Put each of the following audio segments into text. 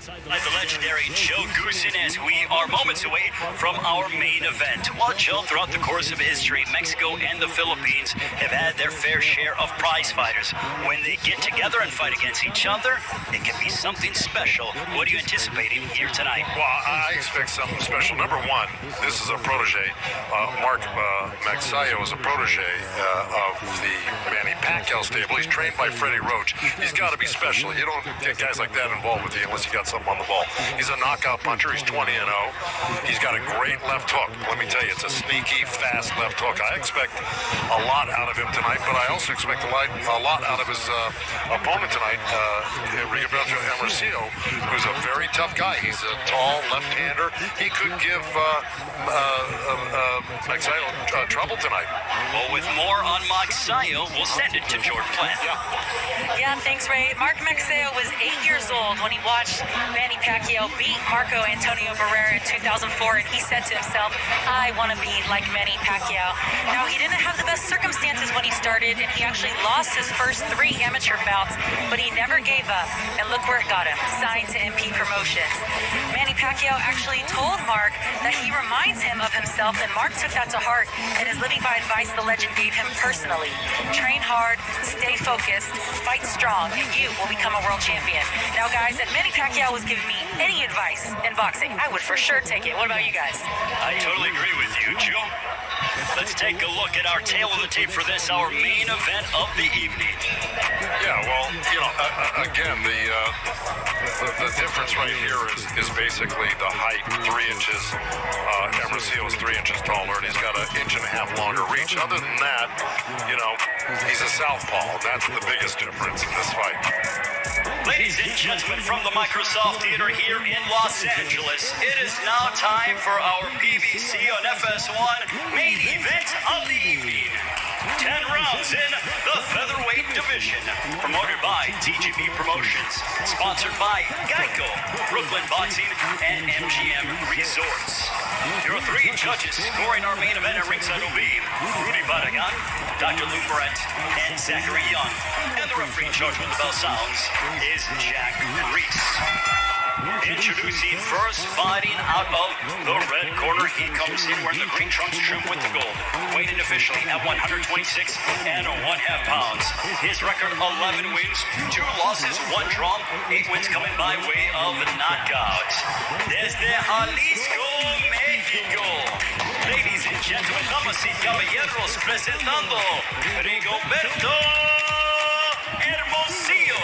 The legendary Joe Goosen, as we are moments away from our main event. Well, Joe, throughout the course of history, Mexico and the Philippines have had their fair share of prize fighters. When they get together and fight against each other, it can be something special. What are you anticipating here tonight? Well, I expect something special. Number one, this is a protege. Magsayo is a protege of the Manny Pacquiao stable. He's trained by Freddie Roach. He's got to be special. You don't get guys like that involved with you unless you got something on the ball. He's a knockout puncher. He's 20-0. He's got a great left hook. Let me tell you, it's a sneaky, fast left hook. I expect a lot out of him tonight, but I also expect a lot out of his opponent tonight, Rigoberto Hermosillo, who's a very tough guy. He's a tall left-hander. He could give Magsayo trouble tonight. Well, with more on Magsayo, we'll send it to Jordan Plant. Yeah, thanks, Ray. Mark Magsayo was 8 years old when he watched Manny Pacquiao beat Marco Antonio Barrera in 2004, and he said to himself, I want to be like Manny Pacquiao. Now, he didn't have the best circumstances when he started, and he actually lost his first 3 amateur bouts, but he never gave up, and look where it got him, signed to MP Promotions. Manny Pacquiao actually told Mark that he reminds him of himself, and Mark took that to heart and is living by advice the legend gave him personally. Train hard, stay focused, fight strong, and you will become a world champion. Now, guys, if Manny Pacquiao was giving me any advice in boxing, I would for sure take it. What about you guys? I totally agree with you, Joe. Let's take a look at our tail of the tape for this, our main event of the evening. Yeah, well, you know, again, the difference right here is basically the height, 3 inches. Hermosillo is 3 inches taller, and he's got an 1.5 inches longer reach. Other than that, you know, he's a southpaw. That's the biggest difference in this fight. Ladies and gentlemen, from the Microsoft Theater here in Los Angeles, it is now time for our PBC on FS1 main event of the evening. 10 rounds in the featherweight division. Promoted by TGB Promotions. Sponsored by Geico, Brooklyn Boxing, and MGM Resorts. Your 3 judges scoring our main event at ringside will be Rudy Barragan, Dr. Lou Moret, and Zachary Young. And the referee in charge when the bell sounds is Jack Reese. Introducing first, fighting out of the red corner. He comes in wearing the green trunks trimmed with the gold. Weighing officially at 126 and 1/2 pounds. His record, 11 wins, 2 losses, 1 draw, 8 wins coming by way of knockout. Desde Jalisco, Mexico. Ladies and gentlemen, damas y caballeros, presentando Rigoberto Hermosillo.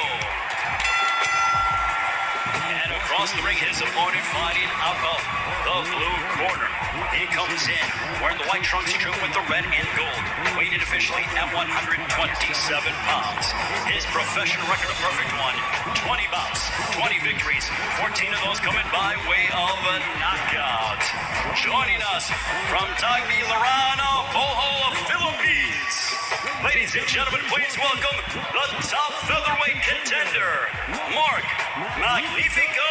Across the ring, his opponent fighting out of the blue corner. He comes in wearing the white trunks trimmed with the red and gold. Weighted officially at 127 pounds. His professional record, a perfect one. 20 bouts, 20 victories, 14 of those coming by way of a knockout. Joining us from Tagbilaran, Bohol, Philippines. Ladies and gentlemen, please welcome the top featherweight contender, Mark Magnifico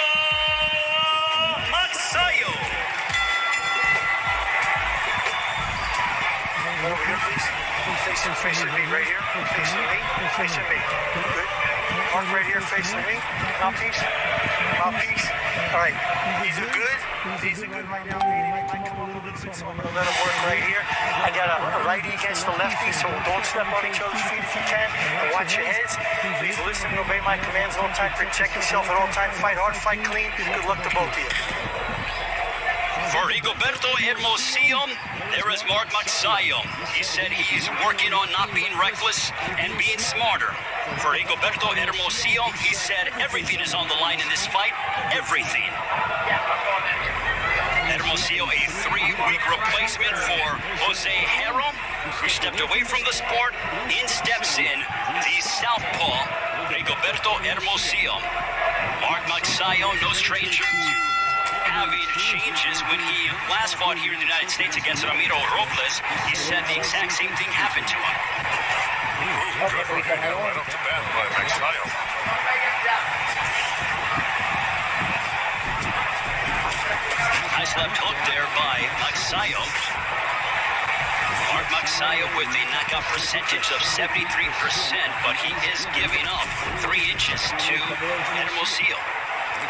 Magsayo. Over here, please. Facing me right here. Facing me. Facing me. Good. Mark right here facing me. Mouthpiece. Mouthpiece. All right. These are good. These are good right now. They might come a little bit soon, so I'm going to let them work right here. I got a righty against the lefty, so don't step on each other's feet if you can. And watch your heads. Please listen and obey my commands all the time. Protect yourself at all times. Fight hard, fight clean. Good luck to both of you. For Rigoberto Hermosillo, there is Mark Magsayo. He said he's working on not being reckless and being smarter. For Rigoberto Hermosillo, he said everything is on the line in this fight. Everything. Hermosillo, a 3-week replacement for Jose Hero, who stepped away from the sport. In steps in the southpaw, Rigoberto Hermosillo. Mark Magsayo, no stranger to having changes. When he last fought here in the United States against Ramiro Robles, he said the exact same thing happened to him. Good right off the bat by Magsayo. Nice left hook there by Magsayo. Mark Magsayo with a knockout percentage of 73%, but he is giving up 3 inches to Hermosillo.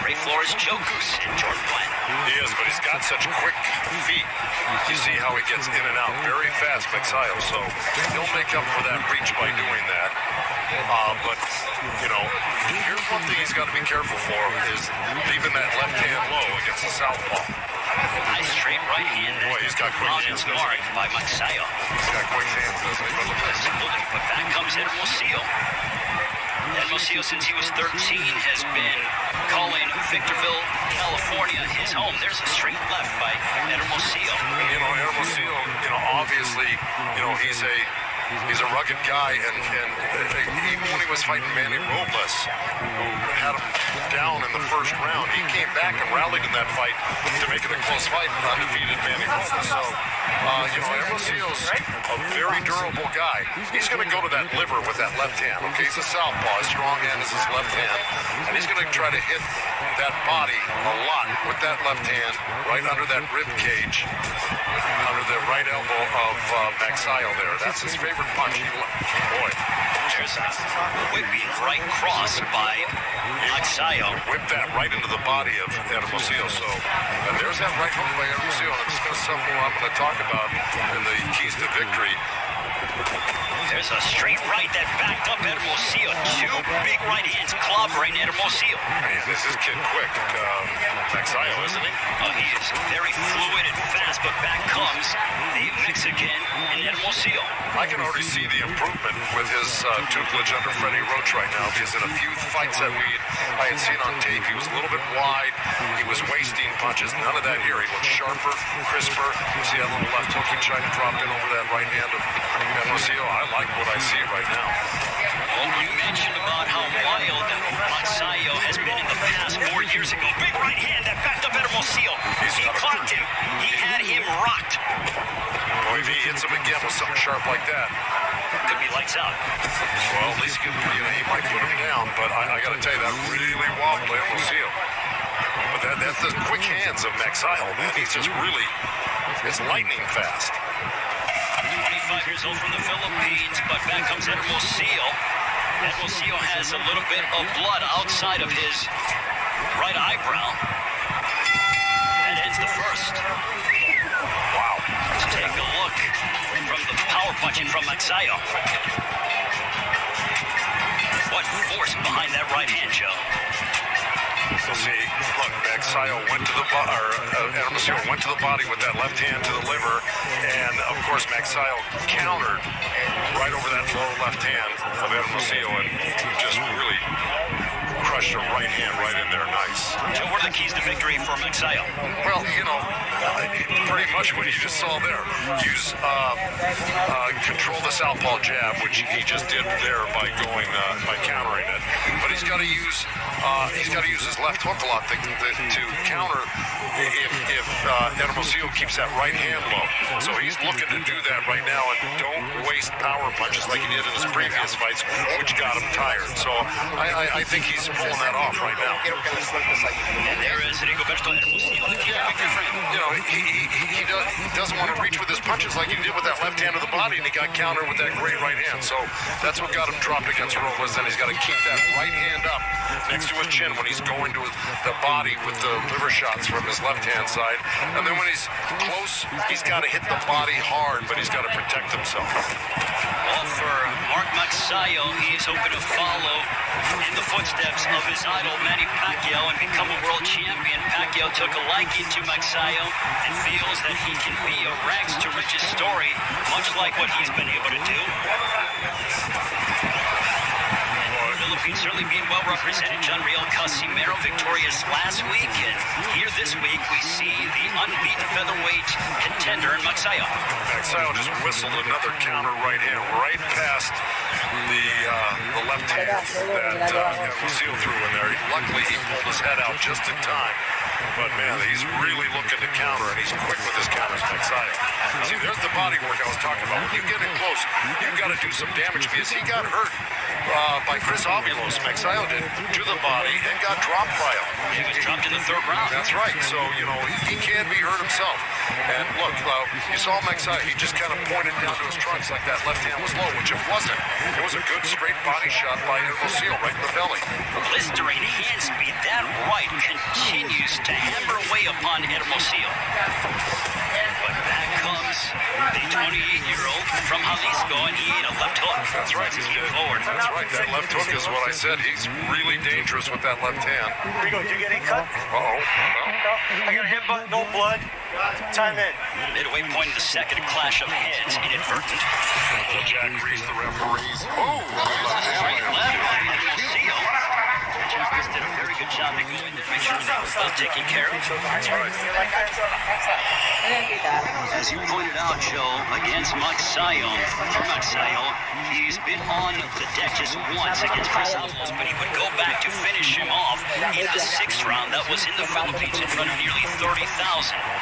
Ray Flores, Joe Goose, and Jordan Bland. He is, but he's got such quick feet. You see how he gets in and out very fast, Magsayo, so he'll make up for that reach by doing that. But, you know, here's one thing he's got to be careful for is leaving that left hand low against the southpaw. Nice straight right hand. Boy, he's got quick hands, doesn't he? Marked by Magsayo. He's got quick hands, doesn't he? But look at this. But back comes Hermosillo. Hermosillo, since he was 13, has been calling Victorville, California, his home. There's a straight left by Hermosillo. You know, Hermosillo, you know, obviously, you know, he's a rugged guy, and even when he was fighting Manny Robles, who had him down in the first round, he came back and rallied in that fight to make it a close fight and undefeated Manny Robles. So, you know, Hermosillo's a very durable guy. He's going to go to that liver with that left hand, okay? He's a southpaw. His strong hand is his left hand, and he's going to try to hit that body a lot with that left hand right under that rib cage, under the right elbow of Magsayo there. That's his favorite punch. Boy. There's a whipping right cross by Magsayo. Whipped that right into the body of Hermosillo. So there's that right hook by Hermosillo. And it's going to something I'm going to talk about in the keys to victory. There's a straight right that backed up Hermosillo. Two big right hands clobbering Hermosillo. Man, this is kid quick. Magsayo, isn't he? He is very fluid and fast, but back comes the Mexican in Hermosillo. I can already see the improvement with his tutelage under Freddie Roach right now, because in a few fights that I had seen on tape, he was a little bit wide. He was wasting punches. None of that here. He looks sharper, crisper. You see that little left hook he tried to drop in over that right hand of Hermosillo. I like what I see right now. Well, you mentioned about how wild Magsayo has been in the past. 4 years ago, big right hand that backed up Hermosillo. He clocked him. He had him rocked. Boy, if he hits him again with something sharp like that, could be lights out. Well, at least he might put him down, but I got to tell you, that really wobbled Hermosillo. But that's the quick hands of Magsayo, man. He's just really, it's lightning fast. 25 years old from the Philippines, but back comes Hermosillo. Hermosillo has a little bit of blood outside of his right eyebrow. That ends the first. Wow. Let's take a look from the power punching from Magsayo. What force behind that right hand, Joe? So see, look, Magsayo went to the Hermosillo went to the body with that left hand to the liver, and of course Magsayo countered right over that low left hand of Hermosillo and just really crushed a right hand right in there, nice. Joe, what are the keys to victory for Magsayo? Well, you know, pretty much what you just saw there. Use control the southpaw jab, which he just did there by countering it. But he's got to use his left hook a lot to counter if Hermosillo keeps that right hand low. So he's looking to do that right now, and don't waste power punches like he did in his previous fights, which got him tired. So I think he's pulling that off right now. And there is Rigoberto Hermosillo, the key to victory for him. You know, he doesn't want to reach with his punches like he did with that left hand of the body, and he got countered with that great right hand. So that's what got him dropped against Robles. Then he's got to keep that right hand up next to his chin when he's going to the body with the liver shots from his left-hand side. And then when he's close, he's got to hit the body hard, but he's got to protect himself. Well, for Mark Magsayo, he is hoping to follow in the footsteps of his idol, Manny Pacquiao, and become a world champion. Pacquiao took a liking to Magsayo and feels that he can be a rags to riches story, much like what he's been able to do. Philippines certainly being well represented. John Riel Casimero victorious last week, and here this week we see the unbeaten featherweight contender in Magsayo. Magsayo just whistled another counter right hand right past the left hand that Hermosillo threw in there. Luckily, he pulled his head out just in time. But, man, he's really looking to counter, and he's quick with his counters, Magsayo. See, there's the body work I was talking about. When you get in close, you've got to do some damage, because he got hurt by Chris Avilos. Magsayo did to the body and got dropped by him. He was dropped in the third round. That's right. So, you know, he can be hurt himself. And look, you saw Magsayo. He just kind of pointed down to his trunks like that left hand was low, which it wasn't. It was a good straight body shot by Hermosillo right in the belly. Blistering hand speed. That right continues to hammer away upon Hermosillo. But back comes the 28-year-old from Jalisco, and he ate a left hook. That's right. He came forward. That's right. That left hook is what I said. He's really dangerous with that left hand. Rigo, did you get any cut? Uh-oh. Well, I got a headbutt, no blood. Time in. Midway point of the second, clash of heads, inadvertent. Jack Reese, the referees. Oh, Straight left by Hermosillo. Jack Reese did a very good job making sure that was both taken care of. That's right. As you pointed out, Joe, against Magsayo, he's been on the deck just once against Chris Avalos, but he would go back to finish him off in the sixth round. That was in the Philippines in front of nearly 30,000.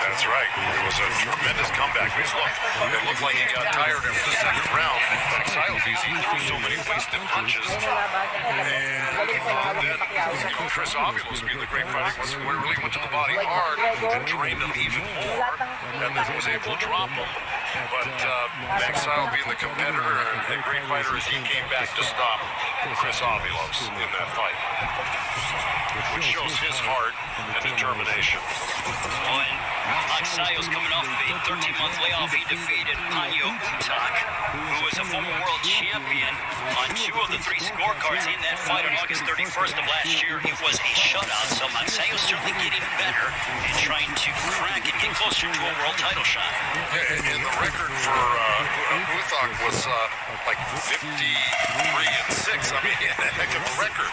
That's right. It was a tremendous comeback. Because look, it looked like he got tired after the second round. Magsayo, he threw so many wasted punches. And then, you know, Chris Avalos, being the great fighter, really went to the body hard and drained him even more, and then was able to drop him. But Magsayo, being the competitor and great fighter as he came back to stop Chris Avalos in that fight, which shows his heart and determination. When Magsayo's coming off a 13-month layoff, he defeated Panyo Utak, who was a former world champion on 2 of the 3 scorecards in that fight on August 31st of last year. It was a shutout, so Magsayo's certainly getting better and trying to crack and get closer to a world title shot. And the record for Utak was like 53-6. I mean, a heck of a record.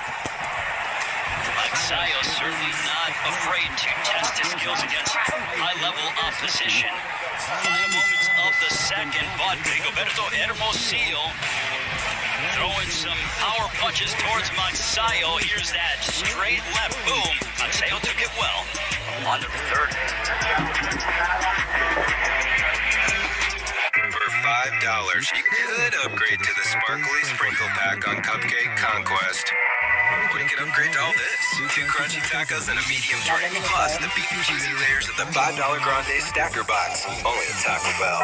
Magsayo certainly not afraid to test his skills against high-level opposition. 5 moments of the second, but Rigoberto Hermosillo throwing some power punches towards Magsayo. Here's that straight left boom. Magsayo took it well. On to the third. For $5, you could upgrade to the Sparkly Sprinkle Pack on Cupcake Conquest. Or you can upgrade to all this. 2 crunchy tacos and a medium drink. Plus the beefy cheesy layers of the $5 Grande Stacker Box. Only at Taco Bell.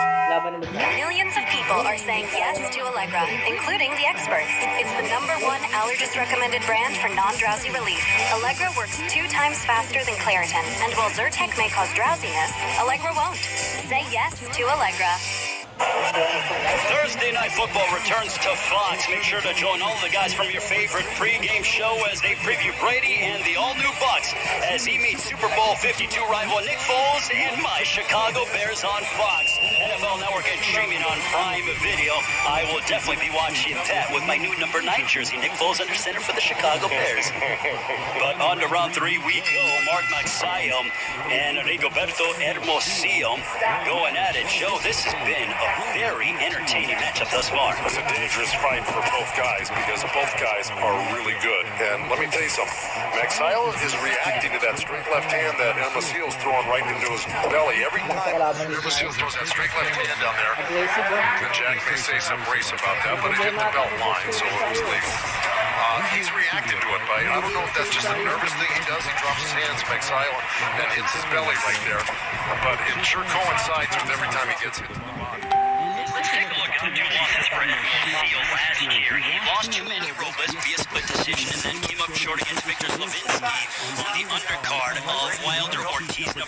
Millions of people are saying yes to Allegra, including the experts. It's the #1 allergist-recommended brand for non-drowsy relief. Allegra works 2 times faster than Claritin, and while Zyrtec may cause drowsiness, Allegra won't. Say yes to Allegra. Thursday Night Football returns to Fox. Make sure to join all the guys from your favorite pregame show as they preview Brady and the all-new Bucs as he meets Super Bowl 52 rival Nick Foles and my Chicago Bears on Fox. NFL Network and streaming on Prime Video. I will definitely be watching that with my new number 9 jersey. Nick Foles under center for the Chicago Bears. But on to round 3 we go. Mark Magsayo and Rigoberto Hermosillo going at it. Joe, this has been a very entertaining matchup thus far. It's a dangerous fight for both guys because both guys are really good. And let me tell you something. Magsayo is reacting to that straight left hand that Hermosillo's throwing right into his belly. Every time Hermosillo throws that straight left hand down there, and Jack may say some race about that, but it hit the belt line, so it was legal. He's reacting to it, but I don't know if that's just a nervous thing he does. He drops his hands, Magsayo, and hits his belly right there. But it sure coincides with every time he gets hit. Let's take a look at the 2 losses for Hermosillo last year. He lost to Manny Robles via split decision and then came up short against Victor Slavinsky on the undercard of Wilder Ortiz #2.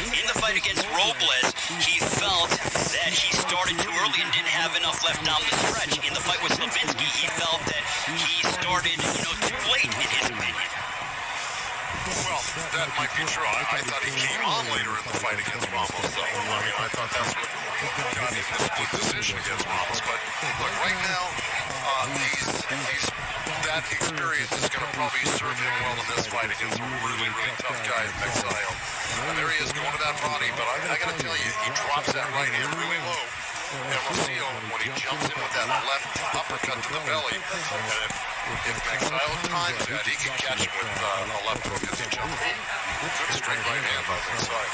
In the fight against Robles, he felt that he started too early and didn't have enough left down the stretch. In the fight with Slavinsky, he felt that he started, too late in his opinion. Well, that might be true. I thought he came on later in the fight against Ramos, though. I mean, I thought that's what got him the split decision against Ramos. But look, right now, that experience is going to probably serve him well in this fight against a really, really tough guy, Magsayo. And there he is going to that body, but I got to tell you, he drops that right hand really low. Hermosillo, when he jumps in with that left uppercut to the belly, and if Magsayo times that, he can catch him with a left hook as he jumps in. Good straight right hand by Magsayo.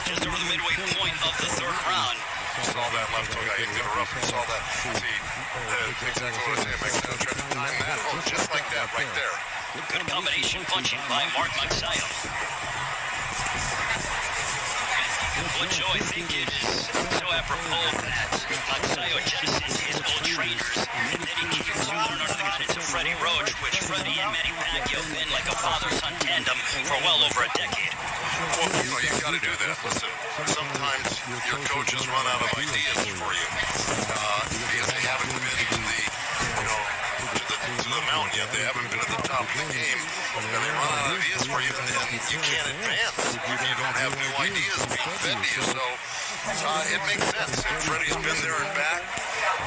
Just over the midway point of the third round. Saw that left hook. I hate to interrupt. Saw that. See, exactly what I was saying. Magsayo tried to time that hook just like that right there. Good combination punching by Mark Magsayo. Well, Joe, I think it is so apropos that Magsayo jettisoned his old trainers, and then he came to learn under the guidance of Freddie Roach, which Freddie and Manny Pacquiao have been like a father-son tandem for well over a decade. Well, you got to do that. Listen, sometimes your coaches run out of ideas for you because they haven't been to the, to the mountain yet. They haven't been at the top of the game, and they run out of ideas for you, and you can't advance if you don't have new ideas being fed to you. So it makes sense. And Freddie's been there and back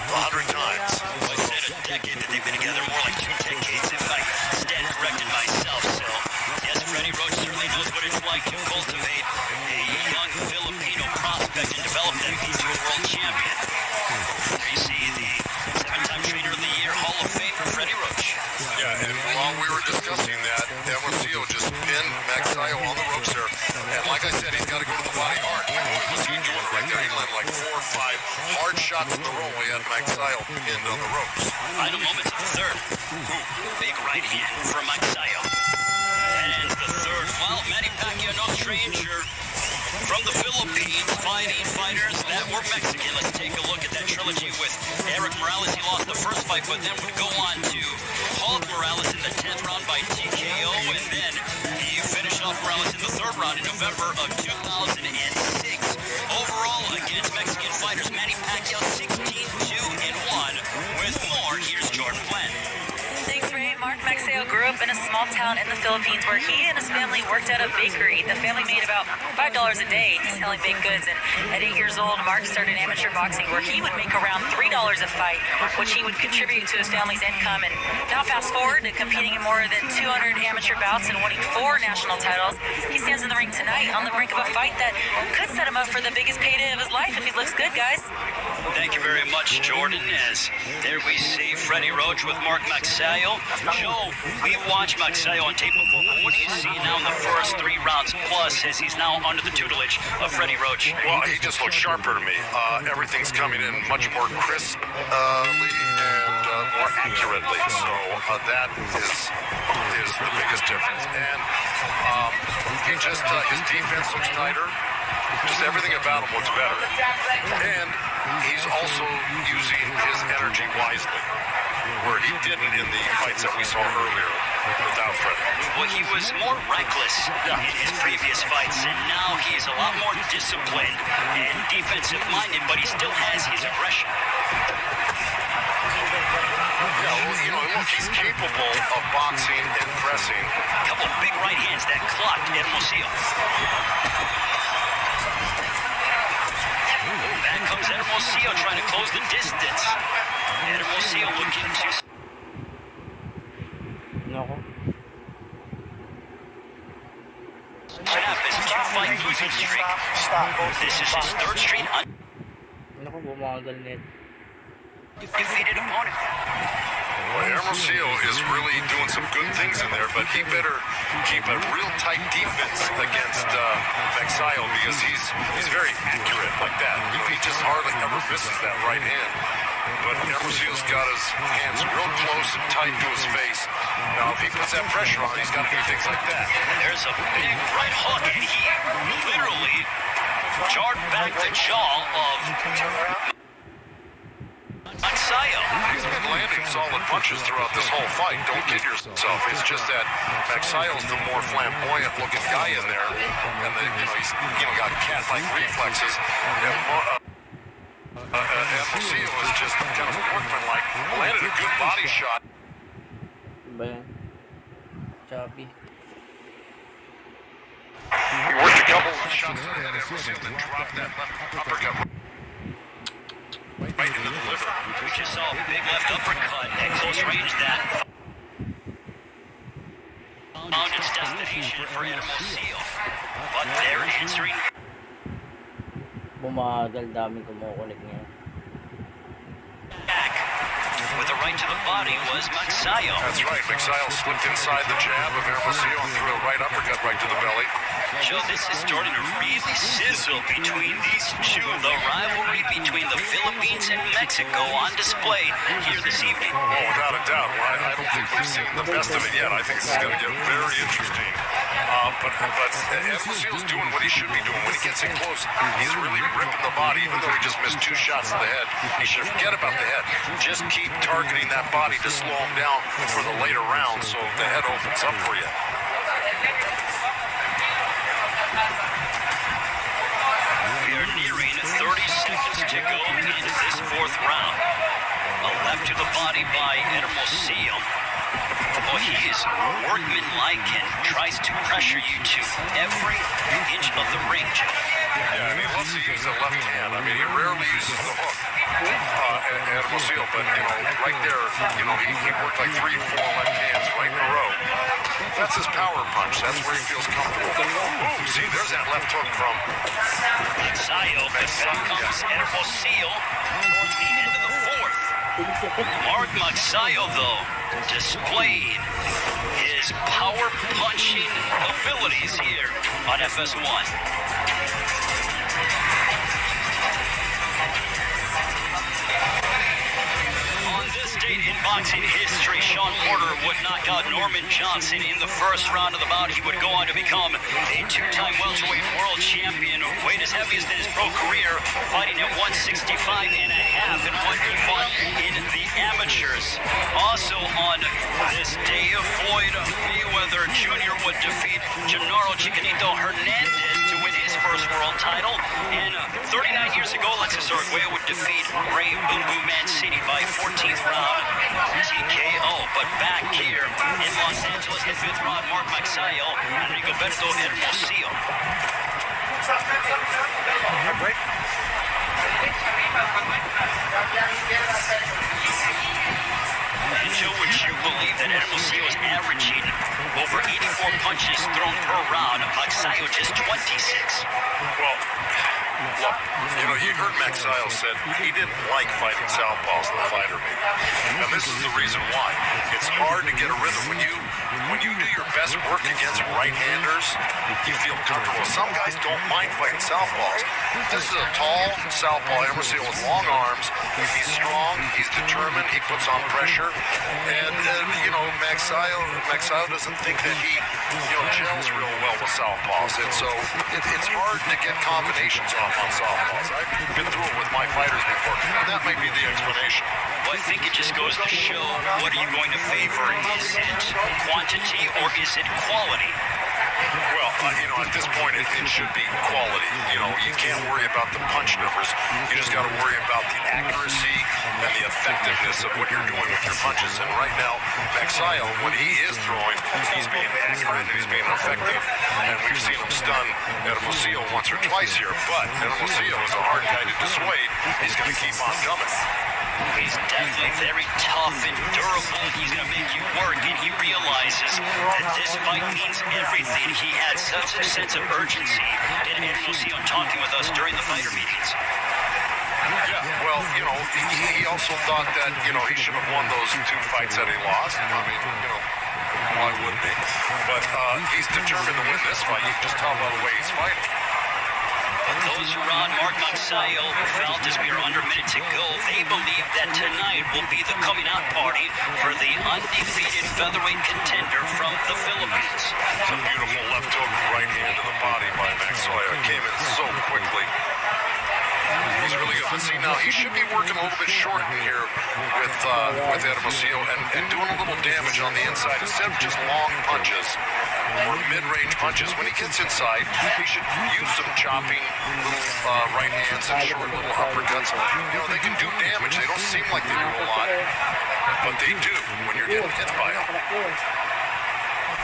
100 times. Well, I said a decade that they've been together, more like 2 decades if I stand corrected myself. So, yes, Freddie Roach certainly knows what it's like to cultivate a young Filipino prospect and develop them into a world champion. There you see the 7-time Trainer of the Year Hall of Famer, Freddie Roach. Yeah, and while we were discussing that, Hermosillo just pinned Magsayo on the ropes there. And like I said, he's got to go to the body hard. What was he doing right there? He landed like 4 or 5 hard shots in a row. He had Magsayo pinned on the ropes. Final moments of the third. Big right hand from Magsayo. And the third, well, Manny Pacquiao, no stranger from the Philippines, fighting fighters that were Mexican. Let's take a look at that trilogy with Eric Morales. He lost the first fight, but then would go on to halt Morales in the 10th round by TKO, and then he finished off Morales in the 3rd round in November of 2006. Overall, against Mexican fighters, Manny Pacquiao 16-2-1. With more, here's Jordan Glenn. Thanks, Ray. Mark Magsayo grew up in a small town in the Philippines where he and his family worked at a bakery. The family made about $5 a day selling baked goods, and at 8 years old, Mark started amateur boxing where he would make around $3 a fight, which he would contribute to his family's income. And now fast forward to competing in more than 200 amateur bouts and winning 4 national titles. He stands in the ring tonight on the brink of a fight that could set him up for the biggest payday of his life if he looks good, guys. Thank you very much, Jordan. As there we see Freddie Roach with Mark Magsayo. Joe, we watched Magsayo on tape before, but what do you see now in the first 3 rounds plus as he's now under the tutelage of Freddie Roach? Well, he just looks sharper to me. Everything's coming in much more crisply and more accurately. So that is the biggest difference. And he just his defense looks tighter. Just everything about him looks better. And he's also using his energy wisely, where he didn't in the fights that we saw earlier without Freddie. Well, he was more reckless in his previous fights, and now he's a lot more disciplined and defensive-minded, but he still has his aggression. Yeah, well, look, he's capable of boxing and pressing. A couple of big right hands that clocked Hermosillo. Back comes Hermosillo trying to close the distance. Hermosillo looking to... Snap his 2-fight losing streak. This is his 3rd straight undefeated opponent. Well, Hermosillo is really doing some good things in there, but he better keep a real tight defense against Magsayo because he's very accurate like that. He just hardly ever misses that right hand. But Hermosillo's got his hands real close and tight to his face. Now, if he puts that pressure on, he's got to do things like that. There's a big right hook, and he literally jarred back the jaw of Magsayo. He's been landing solid punches throughout this whole fight. Don't kid yourself. It's just that Magsayo's the more flamboyant-looking guy in there, and he's got cat-like reflexes. Hermosillo is just kind of workmanlike. Landed a good body shot. Choppy. He worked a couple of shots at Hermosillo, then dropped that left uppercut right into the liver. We just saw a big left uppercut at close range that found its destination for Hermosillo. But they're answering. Bumagal, daming kumukulit niya. Back. with a right to the body was Magsayo. That's right. Magsayo slipped inside the jab of Hermosillo and threw a right uppercut right to the belly. Joe, this is starting to really sizzle between these two. The rivalry between the Philippines and Mexico on display here this evening. Oh, without a doubt. Well, I don't think we've seen the best of it yet. I think this is going to get very interesting. But Hermosillo's doing what he should be doing. When he gets in close, he's really ripping the body, even though he just missed 2 shots to the head. He should forget about the head. Just keep targeting that body to slow him down for the later rounds so the head opens up for you. We are nearing 30 seconds to go in this 4th round. A left to the body by Hermosillo. Oh, he is workmanlike and tries to pressure you to every inch of the ring, Joe. Yeah, and he loves to use the left hand. I mean, he rarely uses the hook. Hermosillo, but, right there, he worked like 3, 4 left hands right in a row. That's his power punch. That's where he feels comfortable. Ooh, see, there's that left hook from Magsayo, but back comes Hermosillo towards the end of the 4th. Mark Magsayo, though, displaying his power punching abilities here on FS1. On this date in boxing history, Sean Porter would knock out Norman Johnson in the 1st round of the bout. He would go on to become a 2-time welterweight world champion, weighed as heaviest in his pro career, fighting at 165.5 and what he fought in the amateurs. Also on this day, Floyd Mayweather Jr. would defeat Gennaro Chiquinito Hernandez to win his first world title. And 39 years ago, Alexis Arguello would defeat Ray Boom Boom Mancini by 14th round TKO. But back here in Los Angeles, the 5th round, Mark Magsayo and Rigoberto Hermosillo. Break. And Joe, would you believe that Hermosillo is averaging over 84 punches thrown per round? Magsayo just 26. Well, look, you heard Magsayo said he didn't like fighting southpaws in the fighter meeting. And this is the reason why. It's hard to get a rhythm. When you do your best work against right-handers, you feel comfortable. Some guys don't mind fighting southpaws. This is a tall southpaw, Hermosillo with long arms. He's strong, he's determined, he puts on pressure. And, Magsayo doesn't think that he, gels real well with southpaws. And so it's hard to get combinations off on southpaws. I've been through it with my fighters before, and that may be the explanation. Well, I think it just goes to show, what are you going to favor? Is it quantity or is it quality? Well, at this point, it should be quality. You can't worry about the punch numbers. You just got to worry about the accuracy and the effectiveness of what you're doing with your punches. And right now, Magsayo, when he is throwing, he's being accurate and he's being effective. And we've seen him stun Hermosillo once or twice here. But Hermosillo is a hard guy to dissuade. He's going to keep on coming. He's definitely very tough and durable. He's going to make you work, and he realizes that this fight means everything. He had such a sense of urgency in Hermosillo talking with us during the fighter meetings. Yeah, well, he also thought that, he should have won those 2 fights that he lost. I mean, why wouldn't he? But he's determined to win this fight. You can just tell by the way he's fighting. Those around Mark Magsayo felt as we are under a minute to go, they believe that tonight will be the coming out party for the undefeated featherweight contender from the Philippines. It's a beautiful left hook right hand to the body by Magsayo. It came in so quickly. He's really good. But see, now he should be working a little bit short in here with Hermosillo and doing a little damage on the inside instead of just long punches or mid-range punches. When he gets inside, he should use some chopping little right hands and short little uppercuts. They can do damage. They don't seem like they do a lot, but they do when you're getting hit by them.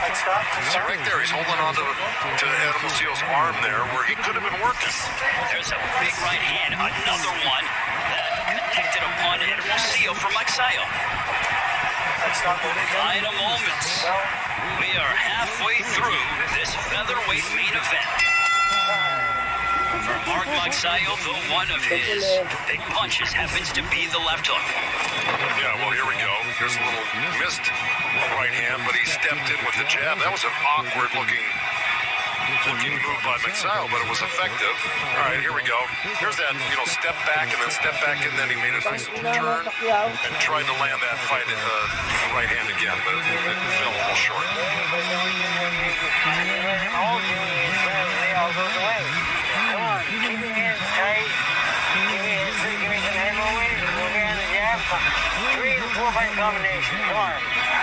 See right there, he's holding on to Hermosillo's arm there where he could have been working. There's a big right hand, another one that connected upon Hermosillo for Magsayo. Final moments. We are halfway through this featherweight main event. For Mark Magsayo, though, one of his big punches happens to be the left hook. Yeah, well, here we go. Here's a little missed right hand, but he stepped in with the jab. That was an awkward-looking move by Magsayo, but it was effective. All right, here we go. Here's that, step back and then step back, and then he made a nice little turn and tried to land that right hand again, but it fell a little short. They all goes away. Come on, keep your hands tight. Give me some head movement. Over here on the jab. 3 to 4 fight combination. Come on.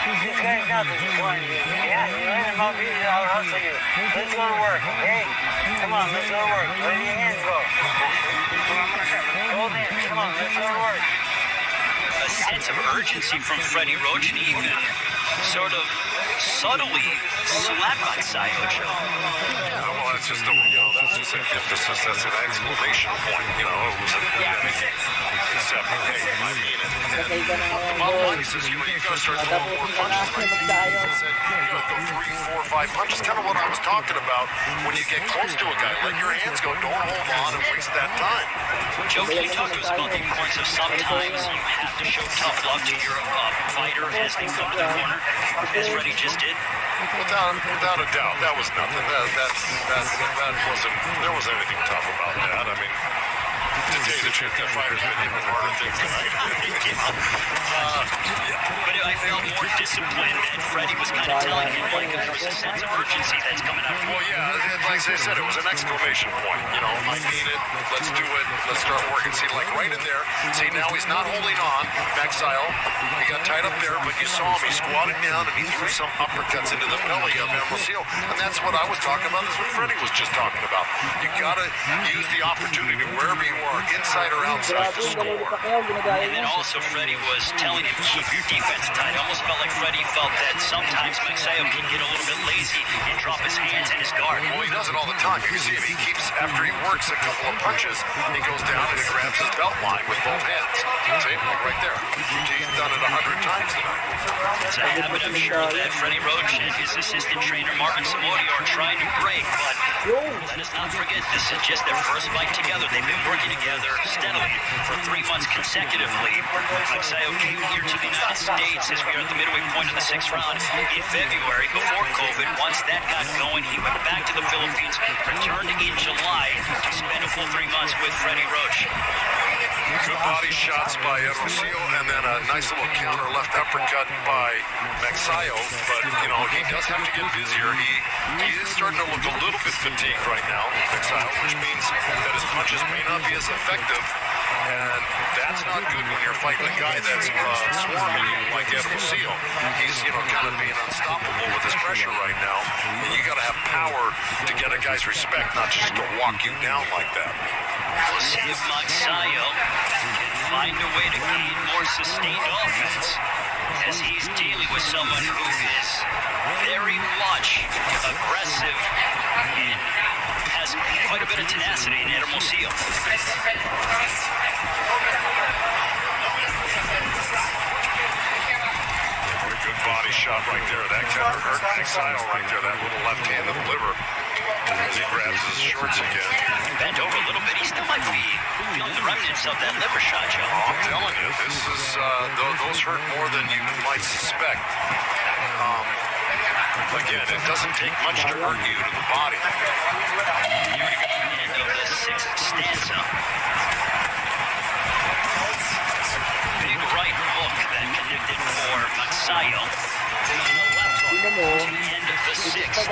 This guy's nothing. Come on. Yeah, you land him up here. I'll hustle you. Let's go to work, okay? Come on, let's go to work. Where do your hands go? Hold it. Come on, let's go to work. A sense of urgency from Freddie Roach, and even sort of subtly slapped Magsayo, Joe. Yeah, well, that's just an emphasis. That's an exclamation point. It was except, hey, I mean it. And bottom line, he says, you got to start throwing more punches. Right? He said, you got to go 3, 4, 5 punches. Kind of what I was talking about when you get close to a guy. Let your hands go. Don't hold on and waste that time. Joe, can you talk to us about the importance of sometimes you have to show tough love to your fighter as they come to the corner, as Freddie just did? Without a doubt, that was nothing. That wasn't. There wasn't anything tough about that. I mean, to tell you the truth, that fighter's been even harder things tonight. But I felt more disciplined, and Freddie was kind of telling him like there was a sense of urgency that's coming out. Well, yeah, like I said, it was an exclamation point. I mean it. Let's do it. Let's start working. See, like right in there. See, now he's not holding on. Magsayo, he got tied up there, but you saw him. He squatted down and he threw some uppercuts into the belly of Hermosillo, and that's what I was talking about. That's what Freddie was just talking about. You gotta use the opportunity wherever you are, inside or outside, to score. And then also Freddie was telling him keep your defense tight. It almost felt like Freddie felt that sometimes Magsayo can get a little bit lazy and drop his hands in his guard. Well, he does it all the time. You see him. He keeps, after he works a couple of punches, he goes down and he grabs his belt line with both hands. See, like right there. He's done it 100 times tonight. It's a habit I'm sure that Freddie Roach and his assistant trainer Marvin Samodio are trying to break, but let us not forget this is just their first fight together. They've been working together steadily for 3 months consecutively. Magsayo came here to the United States as we are at the midway point of the 6th round in February before COVID. Once that got going, he went back to the Philippines, returned in July to spend a full 3 months with Freddie Roach. Good body shots by Hermosillo, and then a nice little counter left uppercut by Magsayo. But, he does have to get busier. He is starting to look a little bit fatigued right now, Magsayo, which means that his punches may not be as effective. And that's not good when you're fighting a guy that's swarming you like Hermosillo. He's, kind of being unstoppable with his pressure right now. And you got to have power to get a guy's respect, not just to walk you down like that. We'll see if Magsayo can find a way to gain more sustained offense, as he's dealing with someone who is very much aggressive and has quite a bit of tenacity in Hermosillo. Good body shot right there. That kind of hurt Magsayo right there. That little left hand to the liver as he grabs his shorts again. Bent over a little bit. He still might be feeling the remnants of that liver shot, Joe. Oh, I'm telling you, this is those hurt more than you might suspect. Again, it doesn't take much to hurt you to the body. End of the 6th stanza. Big right hook that connected for Magsayo. And the left hook to the end of the 6th.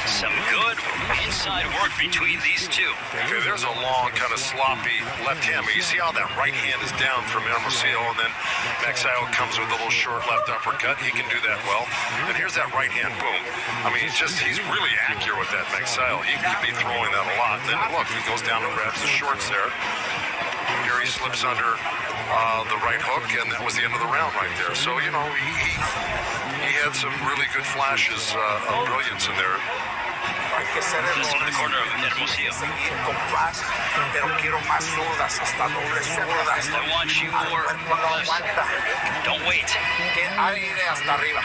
Some good inside work between these two. Okay, there's a long, kind of sloppy left hand, but you see how that right hand is down from Hermosillo, and then Magsayo comes with a little short left uppercut. He can do that well. And here's that right hand, boom. I mean, he's really accurate with that Magsayo. He could be throwing that a lot. Then look, he goes down and grabs the shorts there. Here he slips under the right hook, and that was the end of the round right there. So, he had some really good flashes of brilliance in there. Hay que ser Listen to the corner of Hermosillo. seguir con paz, pero quiero más zurdas, hasta dobles zurdas. I want you more Cuerpo no lefts. aguanta. Don't wait. Que aire hasta arriba.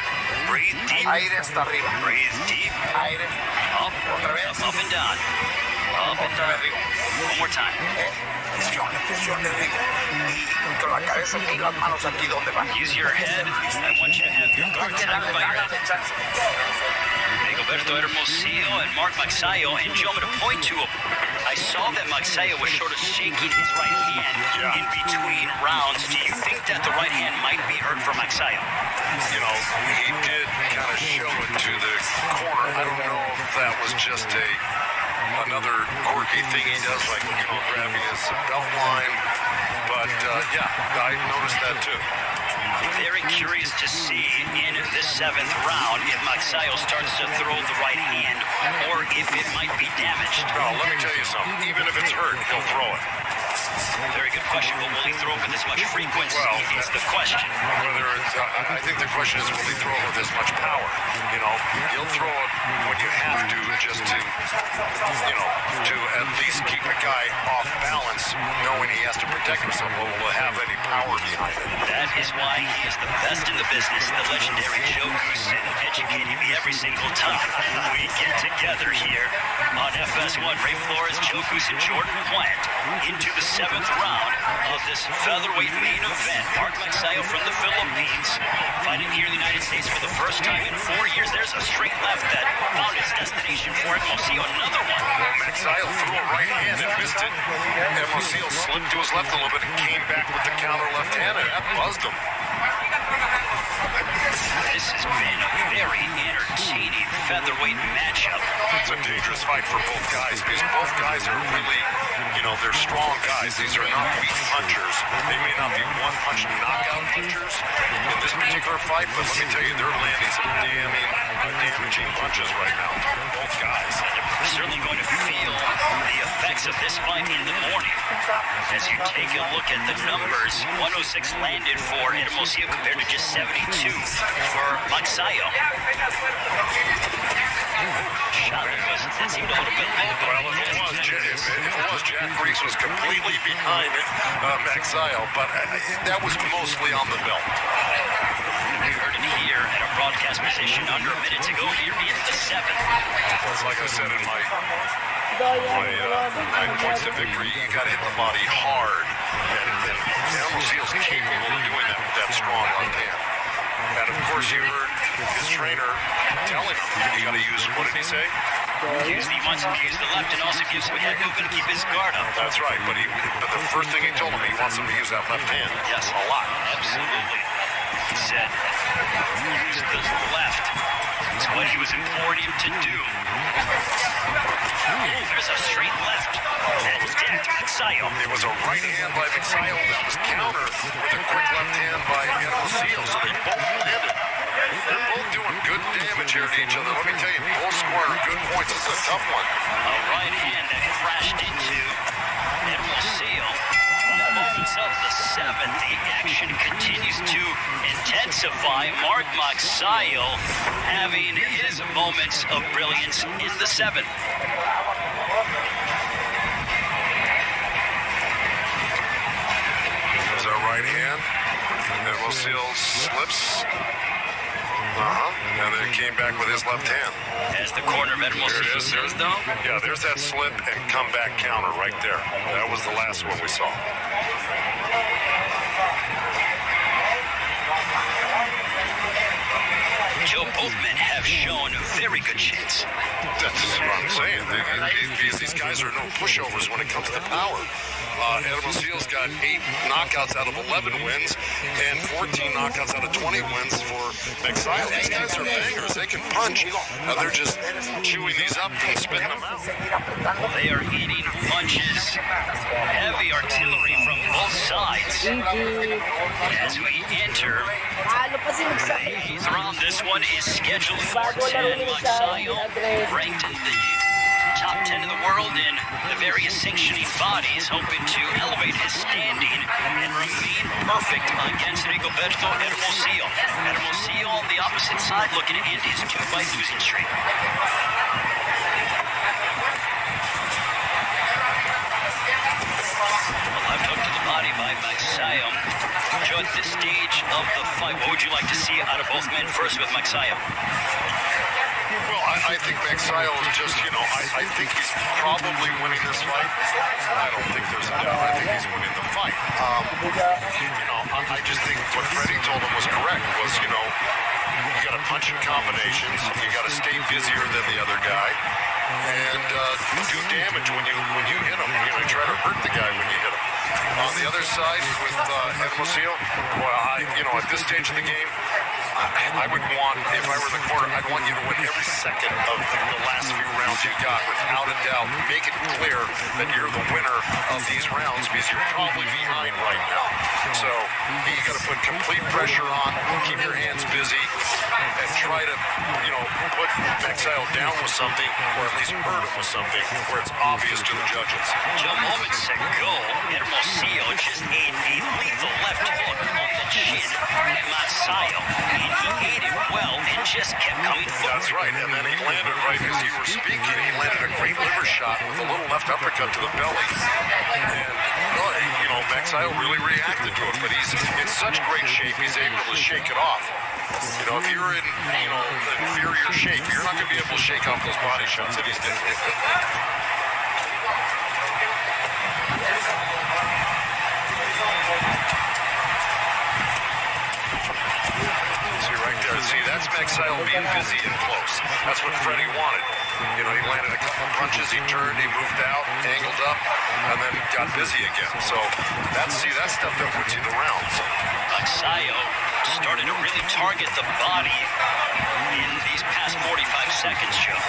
Breathe deep. Aire hasta arriba. Breathe deep. Aire. Up, Otra vez. up and down. Up and down. One more time. Presión, le digo. Y con la cabeza aquí, las manos aquí, ¿dónde van? Use your head. I want you to have your guard tightened by your head. Rigoberto Hermosillo and Mark Magsayo. And Joe, I'm going to point to I saw that Magsayo was sort of shaking his right hand in between rounds. Do you think that the right hand might be hurt for Magsayo? You know, he did kind of show it to the corner. I don't know if that was just another quirky thing he does, like, grabbing his belt line. But, yeah, I noticed that too. Very curious to see in the 7th round if Magsayo starts to throw the right hand or if it might be damaged. No, let me tell you something. Even if it's hurt, he'll throw it. Very good question, but will he throw with as much frequency is the question. Whether it's, I think the question is, will he throw with as much power? He'll throw it when you have to, just to, to at least keep a guy off balance, knowing he has to protect himself. Will it have any power behind it? That is why he is the best in the business, the legendary Joe Goosen, educating me every single time we get together here on FS1. Ray Flores, Joe Goosen, Jordan Plant into the 7th round of this featherweight main event. Mark Magsayo from the Philippines fighting here in the United States for the first time in 4 years. There's a straight left that found its destination for Hermosillo. Another one. Well, Magsayo threw a right hand and missed it. Hermosillo slipped to his left a little bit and came back with the counter left hand, and that buzzed him. This has been a very entertaining featherweight matchup. It's a dangerous fight for both guys because both guys are really, they're strong guys. These are not weak punchers. They may not be one-punch knockout punchers in this particular fight, but let me tell you, they're landing some damaging punches right now. Both guys. We're certainly going to feel the effects of this fight in the morning. As you take a look at the numbers, 106 landed for Hermosillo compared to just 72 for Magsayo. Shot that seemed a little bit low. Well, if it was, Jack Reese was completely behind Magsayo, but that was mostly on the belt. We heard it here at a broadcast position under a minute to go here in the 7th. Like I said in my 9 points to victory, you got to hit the body hard. And Hermosillo's capable of doing that with that strong left hand. And of course, you heard his trainer telling him you got to use, what did he say? He wants him to use the left and also gives him head movement to keep his guard up. That's right, but the first thing he told him, he wants him to use that left hand. Yes, a lot. Absolutely. He said, use the left. It's what he was imploring him to do. Oh, there's a straight left. That's Jack Magsayo. It was a right hand by Magsayo that was countered with a quick left hand by Hermosillo. So they both landed. They're both doing good damage here to each other. Let me tell you, both scoring good points. It's a tough one. A right hand that crashed into Hermosillo. Moments of the 7th, the action continues to intensify. Mark Magsayo having his moments of brilliance in the 7th. There's a right hand. Hermosillo slips. And then came back with his left hand. As the corner of Hermosillo says, though? Yeah, there's that slip and comeback counter right there. That was the last one we saw. Joe, both men have shown a very good chance. That's what I'm saying. These guys are no pushovers when it comes to power. Hermosillo's got 8 knockouts out of 11 wins and 14 knockouts out of 20 wins for Magsayo. These guys are bangers. They can punch. They're just chewing these up and spitting them out. They are eating punches. Heavy artillery from both sides. As we enter the 8th round, this one is scheduled for 10. Magsayo ranked in the top 10 in the world in the various sanctioning bodies, hoping to elevate his standing and remain perfect against Rigoberto Hermosillo. Hermosillo on the opposite side, looking at end his 2-fight losing streak. Left hook to the body by Magsayo. Joe, at this stage of the fight, what would you like to see out of both men? First with Magsayo. Well, I think Magsayo is just, I think he's probably winning this fight. I don't think there's a doubt. I think he's winning the fight. I just think what Freddie told him was correct, was, you got to punch in combinations. You got to stay busier than the other guy. And do damage when you hit him. You try to hurt the guy when you hit him. On the other side with Hermosillo, well, at this stage of the game, I would want, if I were the corner, I'd want you to win every second of the last few rounds you got, without a doubt. Make it clear that you're the winner of these rounds, because you're probably behind right now. So you got to put complete pressure on, keep your hands busy, and try to, put Magsayo down with something, or at least hurt him with something, where it's obvious to the judges. Just moments ago, Hermosillo just ate a lethal left hook on the chin at Magsayo, and he ate it well and just kept coming forward. That's right, and then he landed right as you were speaking. He landed a great liver shot with a little left uppercut to the belly. And, Magsayo really reacted to it, but he's in such great shape, he's able to shake it off. If you're in, inferior shape, you're not going to be able to shake off those body shots that he's doing. See, that's Magsayo being busy and close. That's what Freddie wanted. He landed a couple punches, he turned, he moved out, angled up, and then got busy again. So that's stuff that puts you the rounds. Magsayo started to really target the body in these past 45 seconds, Joe.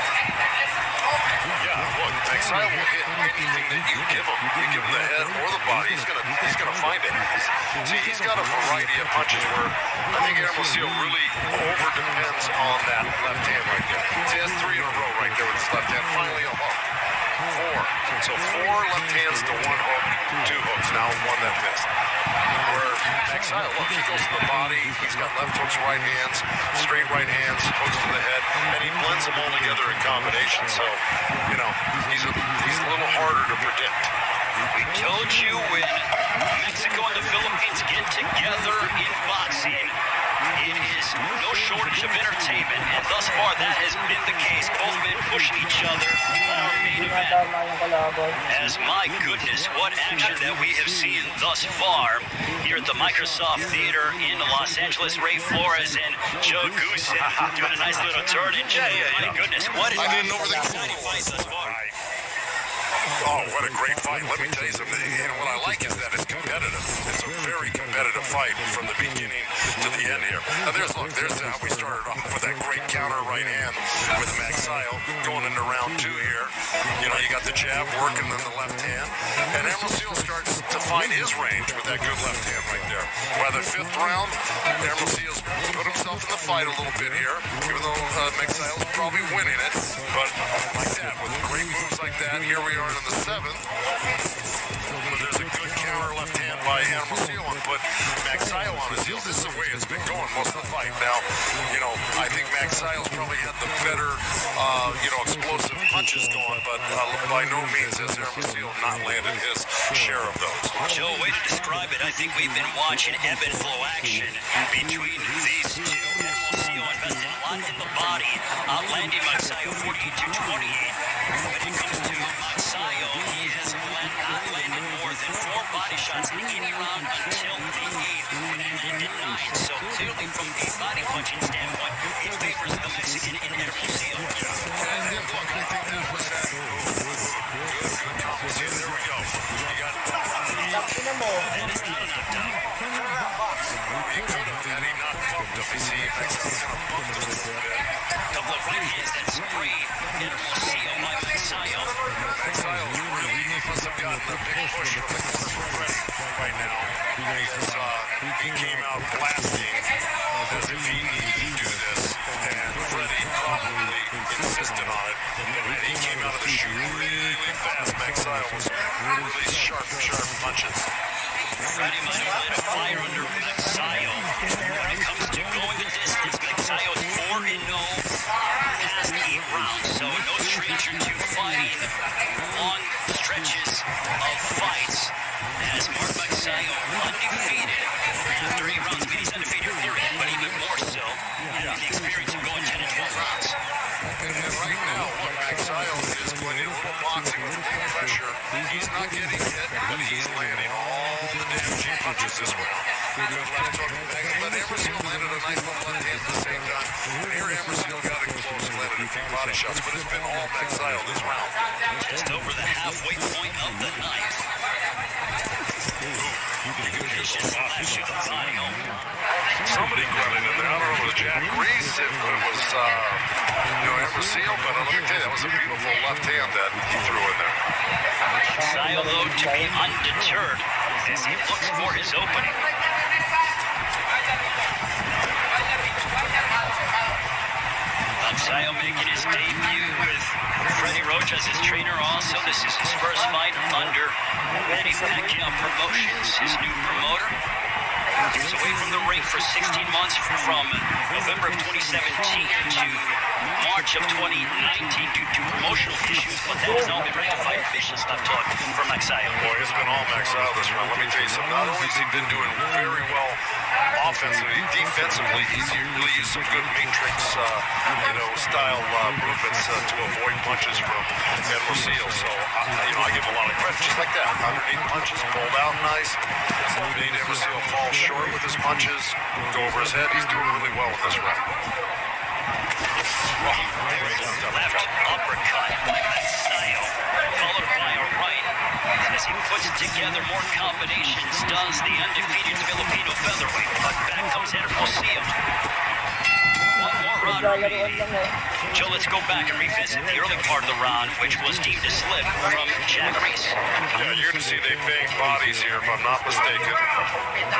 Yeah, look, Magsayo will hit anything that you give him. You give him the head or the body, he's gonna find it. See, he's got a variety of punches where I think Hermosillo really over depends on that left hand right there. See, that's 3 in a row right there with his left hand. Finally a hook. 4. So 4 left hands to 1 hook, 2 hooks. Now 1 that missed. Where Magsayo, look, he goes to the body, he's got left hooks, right hands, straight right hands, hooks to the head, and he blends them all together in combination. So, he's a little harder to predict. We told you when Mexico and the Philippines get together in boxing, it is no shortage of entertainment, and thus far that has been the case. Both men pushing each other in our main event. As my goodness, what action that we have seen thus far here at the Microsoft Theater in Los Angeles. Ray Flores and Joe Goosen doing a nice little turn. And Joe, my goodness, what an exciting fight thus far. Oh, what a great fight. Let me tell you something. What I like is that it's competitive. It's a very competitive fight from the beginning to the end here. Now, there's how we started off with that great counter right hand with Magsayo going into round 2 here. You got the jab working in the left hand. And Hermosillo starts to find his range with that good left hand right there. By the 5th round, Hermosillo's put himself in the fight a little bit here, even though Magsayo's probably winning it. But like that, with great moves like that, here we are in the 7th. There's a good counter left hand by Hermosillo and put Magsayo on his heels. This is the way it's been going most of the fight. Now, I think Magsayo's probably had the better, explosive punches going, but by no means has Hermosillo not landed his share of those. Joe, way to describe it. I think we've been watching ebb and flow action between these two. Hermosillo invested a lot in the body, outlanding Magsayo 48-28. When it comes to Magsayo, he has outlanded more than 4 body shots in any round until the 8th, when it ended 9. So clearly, from a body punching standpoint, it favors the Mexican in Hermosillo. And look, I think that was that. Good combo. See, there we go. You got And it's not a knockdown. he could have had he not bumped him. You see, Magsayo kind of bumped him a little bit. Couple of right hands that sprayed Hermosillo by Magsayo. Magsayo really must have gotten a big push from the corner from Freddie right now, because he came out blasting as if he needed to do this, and Freddie probably insisted on it. And he came out of the chute really fast. Magsayo was really sharp punches. Freddie might have lit a fire under Magsayo. When it comes to going the distance, Magsayo is 4-0 past 8 rounds, so no stranger to fighting long stretches of fights. As Mark Magsayo undefeated after 8 rounds, I mean, he's undefeated period, but even more so having the experience of going 10 and 12 rounds. And right now, what Magsayo is going in a little boxing with big pressure. He's not getting hit, but he's landing all the damaging punches this round. Good left hook, but Hermosillo landed a nice little left hand at the same time. And here Hermosillo got in close and landed a few body shots, but it's been all Magsayo this round. Just over the halfway point of the ninth. Vicious left to the body. Somebody grunted in there. I don't know if it was Jack Reese, if it was Hermosillo, but let me tell you, that was a beautiful left hand that he threw in there. Magsayo, though, to be undeterred as he looks for his opening. Magsayo making his debut with Freddie Roach as his trainer also. This is his first fight under Manny Pacquiao Promotions, his new promoter. He was away from the ring for 16 months from November of 2017 to March of 2019 due to promotional issues, but that has all been rectified. Vicious left hook for Magsayo. Boy, it's been all Magsayo this round. Let me tell you something. Not only has he been doing very well offensively, defensively, he's really used some good matrix, style movements to avoid punches from Hermosillo. So, I give him a lot of credit. Just like that, underneath punches, pulled out nice. Made Hermosillo fall short with his punches, go over his head. He's doing really well in this round. Left uppercut by Magsayo, followed by a right. As he puts together more combinations, does the undefeated Filipino featherweight. But back comes Hermosillo. One more round remaining. Joe, let's go back and revisit the early part of the round, which was deemed a slip from Jack Reese. Yeah, you're going to see they bang bodies here, if I'm not mistaken.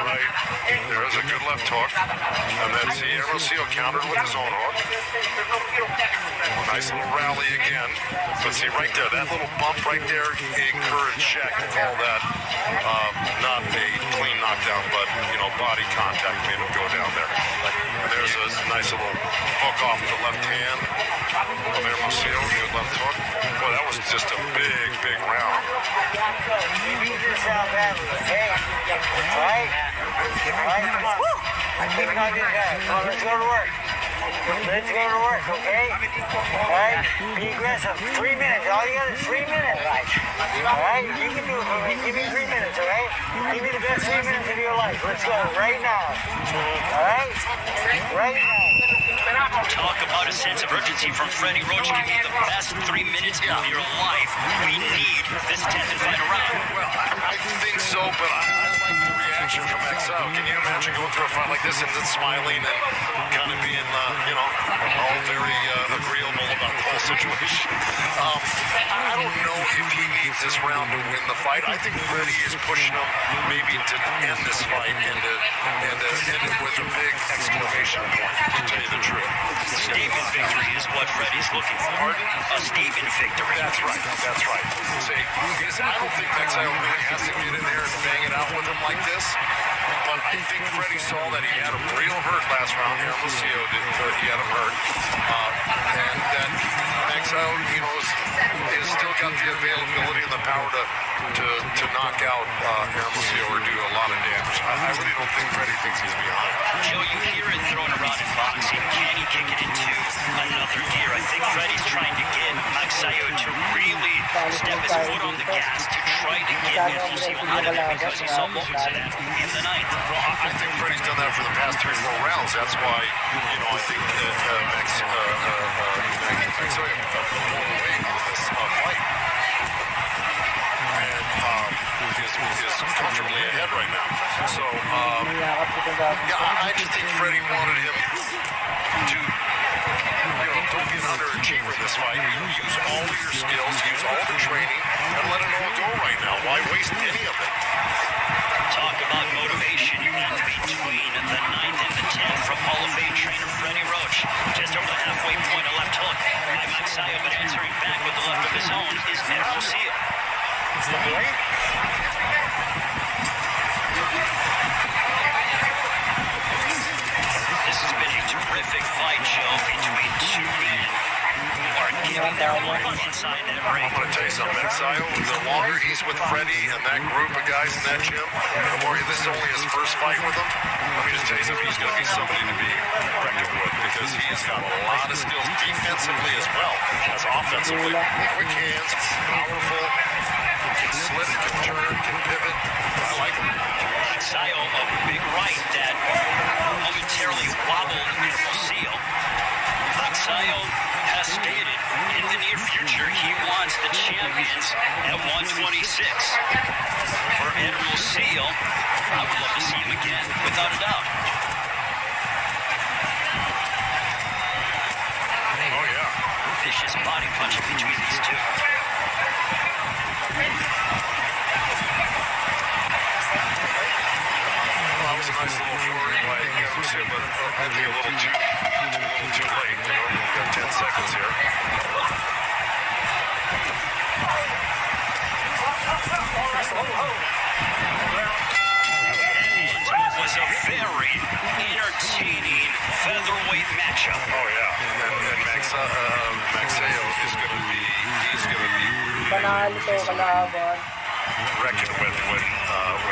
Right. There's a good left hook. And then see Hermosillo countered with his own hook. Nice little rally again. But see right there, that little bump right there encouraged Jack to call that not a clean knockdown, but, body contact made him go down there. And there's a nice little hook off the left hand of Hermosillo, good left hook. Boy, that was just a big, big round. You need this round badly, okay? Right? Come on. Let's not do that. Come on, let's go to work. Let's go to work, okay? Alright? Be aggressive. 3 minutes. All you got is 3 minutes, right? Alright? You can do it for me. Give me 3 minutes, alright? Give me the best 3 minutes of your life. Let's go right now. Alright? Right now. Talk about a sense of urgency from Freddie Roach. Give me the best 3 minutes of your life. We need this 10th and final round. Well, I think so, but I like the reaction from Magsayo. Can you imagine going through a fight like this and then smiling and kind of being, all very agreeable about the whole situation? I don't know if he needs this round to win the fight. I think Freddie is pushing him maybe to end this fight and to end it with a big exclamation point, to tell you the truth. Statement victory is what Freddie's looking for. A statement victory. That's right. See, because I don't think Magsayo really has to get in there and bang it out with him like this. But I think Freddie saw that he had him real hurt last round. Hermosillo didn't, he had him hurt. And that Magsayo, has still got the availability and the power to knock out Hermosillo or do a lot of damage. I really don't think Freddie thinks he's behind. Joe, you hear it thrown around in boxing. Can he kick it into another gear? I think Freddie's trying to get Magsayo to really step his foot on the gas to try to get Hermosillo out of it because he saw moments of that in the ninth. Well, I think Freddie's done that for the past 3 or 4 rounds. That's why, I think that Magsayo pulled away on this fight. And is comfortably ahead right now. So, I just think Freddie wanted him to, don't be an underachiever in this fight. Use all of your skills, use all the training, and let it all go right now. Why waste any of it? Talk about motivation in between the 9th and the 10th from Hall of Fame trainer Freddie Roach. Just over the halfway point, a left hook by Magsayo, but answers down is Hermosillo. It's the boy. This has been a terrific fight, Joe, between two men who are giving their all inside that ring. I'm going to tell you something, Magsayo, the longer he's with Freddie and that group of guys in that gym, the more this is only his first fight with them. Let me just tell you something, he's going to be somebody to be reckoned with because he's got a lot of skills defensively as well as offensively. Quick hands, powerful, can slip, can turn, can pivot. I like him. Magsayo, a big right that momentarily wobbled Hermosillo. Magsayo has stated in the near future he wants the champions at 126. For Hermosillo, I would love to see him again, without a doubt. Oh, yeah. Vicious body punching between these two. Well, that was a nice little flurry by Hermosillo, but I think a little too late. You know, we've got 10 seconds here. It was a very entertaining featherweight matchup. Oh, yeah. And Magsayo is going to be, he's going to be Panalo to, kalaban. reckoned with when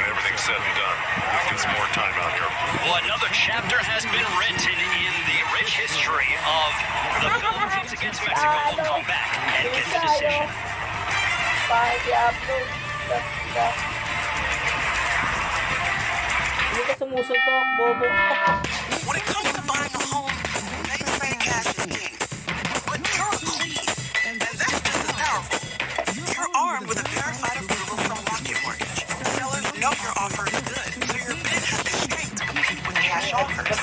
everything's said and done. He gets more time out here. Well, another chapter has been written in the rich history of the Philippines against Mexico. We'll come back and get the decision. Bakit i-upload? Hindi ka sumusuntok, bobo. When it comes to buying a home, they say cash is king. But you're a queen, and that's just as powerful. You're armed with a verified approval from Rocket Mortgage. Sellers know your offer is good, so your bid has the strength to compete with cash offers.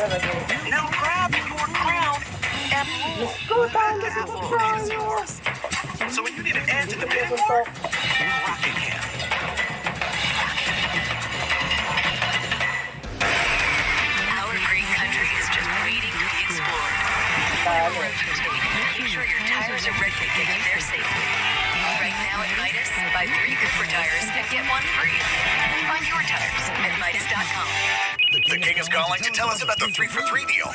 Now grab your crown and rule. The castle is yours. So when you need an edge in the bidding war, Rocket can. Our great country is just waiting to be explored. Make sure your tires are ready to get you there safely. Right now at Midas, buy 3 Cooper tires and get 1 free. Find your tires at Midas.com. The king is calling to tell us about the 3-for-3 deal.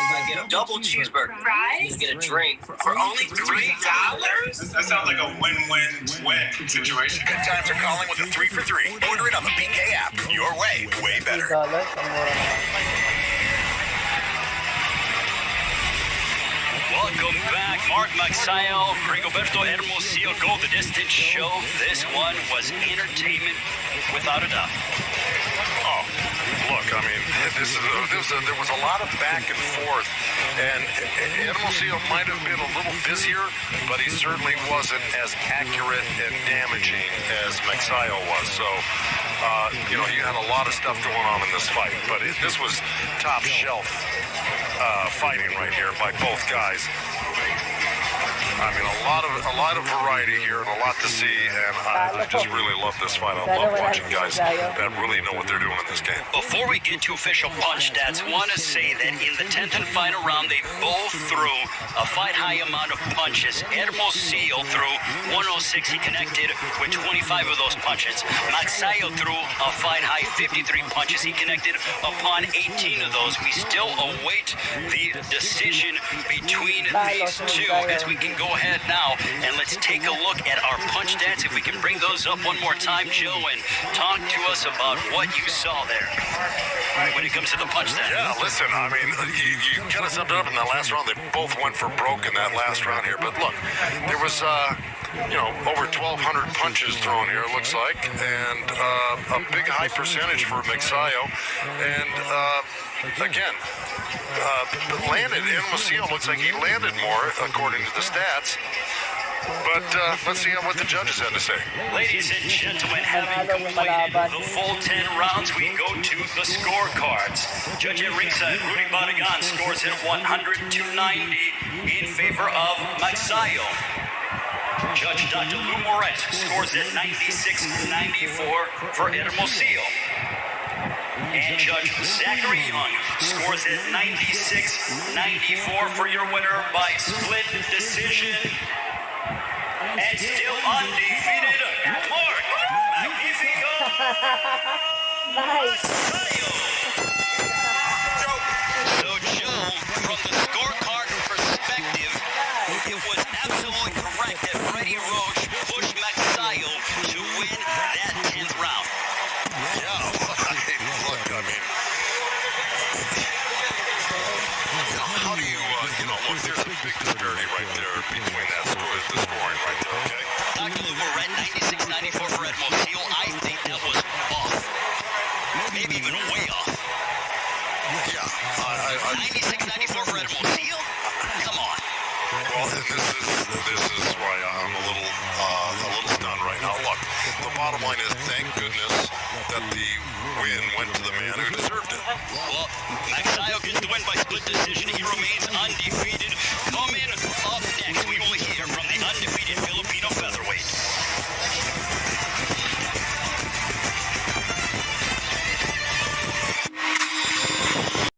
I get a double cheeseburger. Fries? You get a drink for only $3. That sounds like a win-win-win situation. Good times are calling with the 3-for-3. Order it on the PK app. Your way better. Dollars, ang mura naman. Welcome back. Mark Magsayo, Rigoberto Hermosillo go the distance show. This one was entertainment without a doubt. Oh, look, I mean, there was a lot of back and forth, and Hermosillo might have been a little busier, but he certainly wasn't as accurate and damaging as Magsayo was. So, you know, you had a lot of stuff going on in this fight, but this was top shelf fighting right here by both guys. I mean, a lot of variety here and a lot to see, and I just really love this fight. I love watching guys that really know what they're doing in this game. Before we get to official punch stats, want to say that in the 10th and final round, they both threw a fight-high amount of punches. Hermosillo threw 106. He connected with 25 of those punches. Magsayo threw a fight-high 53 punches. He connected upon 18 of those. We still await the decision between these two, as we can go ahead now and let's take a look at our punch stats. If we can bring those up one more time, Joe, and talk to us about what you saw there when it comes to the punch stats. Yeah, listen, I mean, you kind of summed it up in that last round. They both went for broke in that last round here. But look, there was, you know, over 1,200 punches thrown here, it looks like, and a big high percentage for Magsayo. And, again, landed, Hermosillo looks like he landed more, according to the stats. But let's see what the judges had to say. Ladies and gentlemen, having completed the full 10 rounds, we go to the scorecards. Judge at ringside, Rudy Barragan scores at 100-90 in favor of Magsayo. Judge Dr. Lou Moret scores at 96-94 for Hermosillo. And Judge Zachary Young scores at 96-94 for your winner by split decision. and still undefeated, Mark Magnifico Nice. Magsayo. So, Joe, from the scorecard perspective, it was absolutely correct that Freddie Roach pushed Magsayo to win that 10th round. Yeah, look, I mean, how do you, look, there's a big disparity right there between the scoring right there, okay? Dr. Lou, we're at 96-94 for Hermosillo. I think that was off. Maybe even way off. Yeah, 96-94 for Hermosillo? Come on. well, and this is why I'm a little stunned right now. Look, the bottom line is, thank goodness that the win went to the man who deserved it. Well, Magsayo gets the win by split decision. He remains undefeated